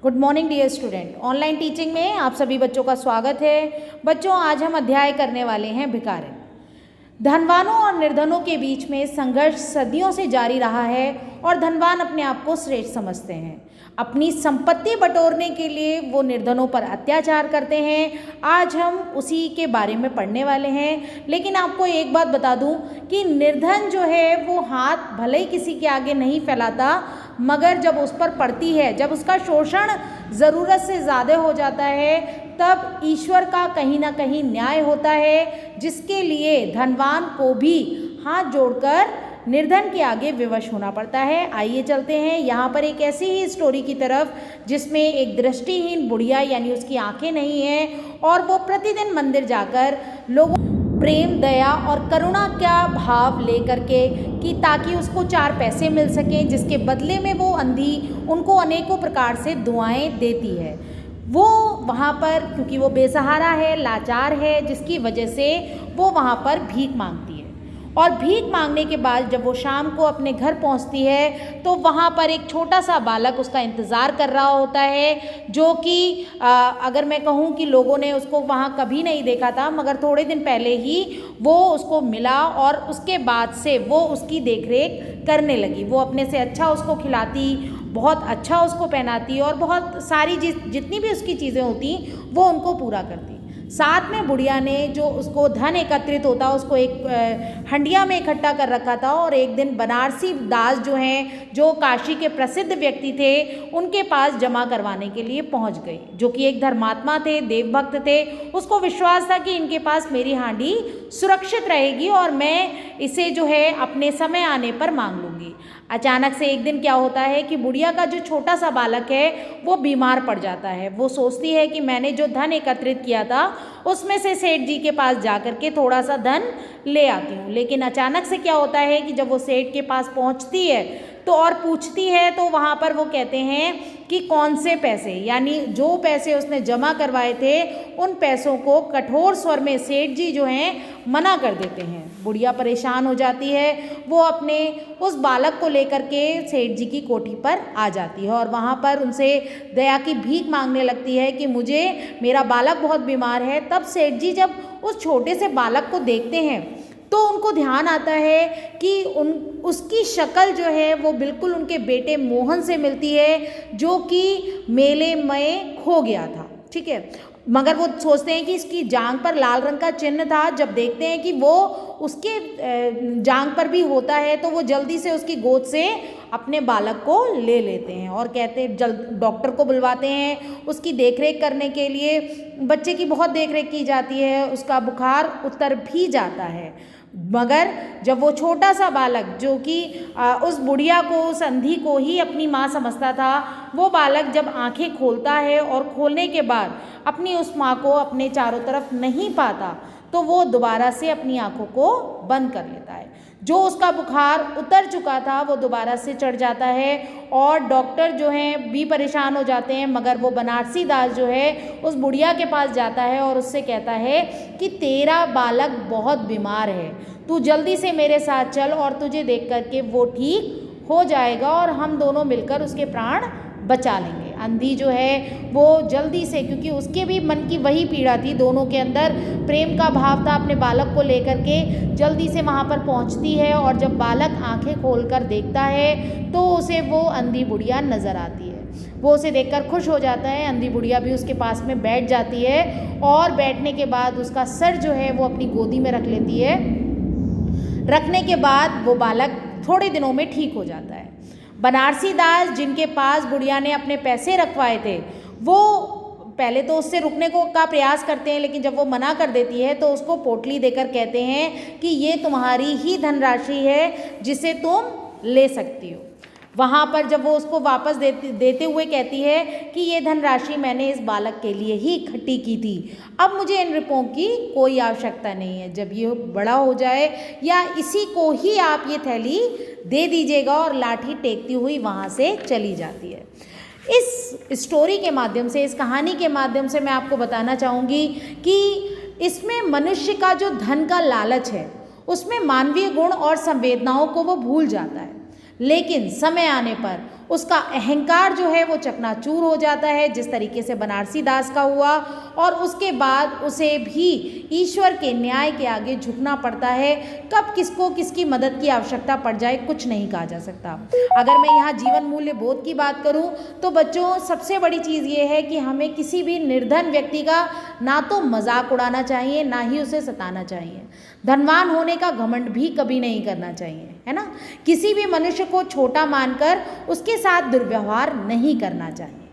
Good morning dear student. Online teaching में आप सभी बच्चों का स्वागत है। बच्चों, आज हम अध्याय करने वाले हैं भिखारी। धनवानों और निर्धनों के बीच में संघर्ष सदियों से जारी रहा है और धनवान अपने आप को श्रेष्ठ समझते हैं। अपनी संपत्ति बटोरने के लिए वो निर्धनों पर अत्याचार करते हैं। आज हम उसी के बारे में पढ़ने वाले हैं। लेकिन आपको एक बात बता दूं कि निर्धन जो है वो हाथ भले ही किसी के आगे नहीं फैलाता, मगर जब उस पर पड़ती है, जब उसका शोषण ज़रूरत से ज़्यादा हो जाता है, तब ईश्वर का कहीं ना कहीं न्याय होता है, जिसके लिए धनवान को भी हाथ जोड़कर निर्धन के आगे विवश होना पड़ता है। आइए चलते हैं यहाँ पर एक ऐसी ही स्टोरी की तरफ जिसमें एक दृष्टिहीन बुढ़िया, यानी उसकी आंखें नहीं हैं, और वो प्रतिदिन मंदिर जाकर लोगों प्रेम, दया और करुणा का भाव लेकर के कि ताकि उसको 4 पैसे मिल सकें, जिसके बदले में वो अंधी उनको अनेकों प्रकार से दुआएं देती है। वो वहाँ पर, क्योंकि वो बेसहारा है, लाचार है, जिसकी वजह से वो वहाँ पर भीख मांगती है। और भीख मांगने के बाद जब वो शाम को अपने घर पहुंचती है तो वहाँ पर एक छोटा सा बालक उसका इंतज़ार कर रहा होता है, जो कि अगर मैं कहूँ कि लोगों ने उसको वहाँ कभी नहीं देखा था, मगर थोड़े दिन पहले ही वो उसको मिला और उसके बाद से वो उसकी देखरेख करने लगी। वो अपने से अच्छा उसको खिलाती, बहुत अच्छा उसको पहनाती और बहुत सारी जितनी भी उसकी चीज़ें होती वो उनको पूरा करती। साथ में बुढ़िया ने जो उसको धन एकत्रित होता उसको एक हंडिया में इकट्ठा कर रखा था, और एक दिन बनारसी दास जो हैं, जो काशी के प्रसिद्ध व्यक्ति थे, उनके पास जमा करवाने के लिए पहुंच गई, जो कि एक धर्मात्मा थे, देवभक्त थे। उसको विश्वास था कि इनके पास मेरी हांडी सुरक्षित रहेगी और मैं इसे जो है अपने समय आने पर मांग लूँगी। अचानक से एक दिन क्या होता है कि बुढ़िया का जो छोटा सा बालक है वो बीमार पड़ जाता है। वो सोचती है कि मैंने जो धन एकत्रित किया था उसमें से सेठ जी के पास जा कर के थोड़ा सा धन ले आती हूँ। लेकिन अचानक से क्या होता है कि जब वो सेठ के पास पहुँचती है तो और पूछती है, तो वहाँ पर वो कहते हैं कि कौन से पैसे, यानी जो पैसे उसने जमा करवाए थे उन पैसों को कठोर स्वर में सेठ जी जो हैं मना कर देते हैं। बुढ़िया परेशान हो जाती है। वो अपने उस बालक को लेकर के सेठ जी की कोठी पर आ जाती है और वहाँ पर उनसे दया की भीख मांगने लगती है कि मुझे, मेरा बालक बहुत बीमार है। तब सेठ जी जब उस छोटे से बालक को देखते हैं तो उनको ध्यान आता है कि उसकी शक्ल जो है वो बिल्कुल उनके बेटे मोहन से मिलती है, जो कि मेले में खो गया था। ठीक है, मगर वो सोचते हैं कि इसकी जांघ पर लाल रंग का चिन्ह था। जब देखते हैं कि वो उसके जांघ पर भी होता है तो वो जल्दी से उसकी गोद से अपने बालक को ले लेते हैं और कहते हैं, डॉक्टर को बुलवाते हैं उसकी देखरेख करने के लिए। बच्चे की बहुत देखरेख की जाती है, उसका बुखार उतर भी जाता है। मगर जब वो छोटा सा बालक, जो कि उस बुढ़िया को, उस अंधी को ही अपनी माँ समझता था, वो बालक जब आंखें खोलता है और खोलने के बाद अपनी उस माँ को अपने चारों तरफ नहीं पाता, तो वो दोबारा से अपनी आंखों को बंद कर लेता है। जो उसका बुखार उतर चुका था वो दोबारा से चढ़ जाता है और डॉक्टर जो हैं भी परेशान हो जाते हैं। मगर वो बनारसी दास जो है उस बुढ़िया के पास जाता है और उससे कहता है कि तेरा बालक बहुत बीमार है, तू जल्दी से मेरे साथ चल और तुझे देख करके वो ठीक हो जाएगा और हम दोनों मिलकर उसके प्राण बचा लेंगे। अंधी जो है वो जल्दी से, क्योंकि उसके भी मन की वही पीड़ा थी, दोनों के अंदर प्रेम का भाव था अपने बालक को लेकर के, जल्दी से वहाँ पर पहुँचती है। और जब बालक आंखें खोलकर देखता है तो उसे वो अंधी बुढ़िया नज़र आती है। वो उसे देखकर खुश हो जाता है। अंधी बुढ़िया भी उसके पास में बैठ जाती है और बैठने के बाद उसका सर जो है वो अपनी गोदी में रख लेती है। रखने के बाद वो बालक थोड़े दिनों में ठीक हो जाता है। बनारसी दास, जिनके पास बुढ़िया ने अपने पैसे रखवाए थे, वो पहले तो उससे रुकने का प्रयास करते हैं, लेकिन जब वो मना कर देती है तो उसको पोटली देकर कहते हैं कि ये तुम्हारी ही धनराशि है जिसे तुम ले सकती हो। वहाँ पर जब वो उसको वापस देते हुए कहती है कि ये धनराशि मैंने इस बालक के लिए ही इकट्ठी की थी, अब मुझे इन रुपयों की कोई आवश्यकता नहीं है। जब ये बड़ा हो जाए या इसी को ही आप ये थैली दे दीजिएगा, और लाठी टेकती हुई वहाँ से चली जाती है। इस स्टोरी के माध्यम से, इस कहानी के माध्यम से मैं आपको बताना चाहूँगी कि इसमें मनुष्य का जो धन का लालच है उसमें मानवीय गुण और संवेदनाओं को वो भूल जाता है, लेकिन समय आने पर उसका अहंकार जो है वो चकनाचूर हो जाता है, जिस तरीके से बनारसी दास का हुआ। और उसके बाद उसे भी ईश्वर के न्याय के आगे झुकना पड़ता है। कब किसको किसकी मदद की आवश्यकता पड़ जाए कुछ नहीं कहा जा सकता। अगर मैं यहाँ जीवन मूल्य बोध की बात करूँ तो बच्चों सबसे बड़ी चीज़ ये है कि हमें किसी भी निर्धन व्यक्ति का ना तो मजाक उड़ाना चाहिए, ना ही उसे सताना चाहिए। धनवान होने का घमंड भी कभी नहीं करना चाहिए, है ना। किसी भी मनुष्य को छोटा मानकर उसके साथ दुर्व्यवहार नहीं करना चाहिए।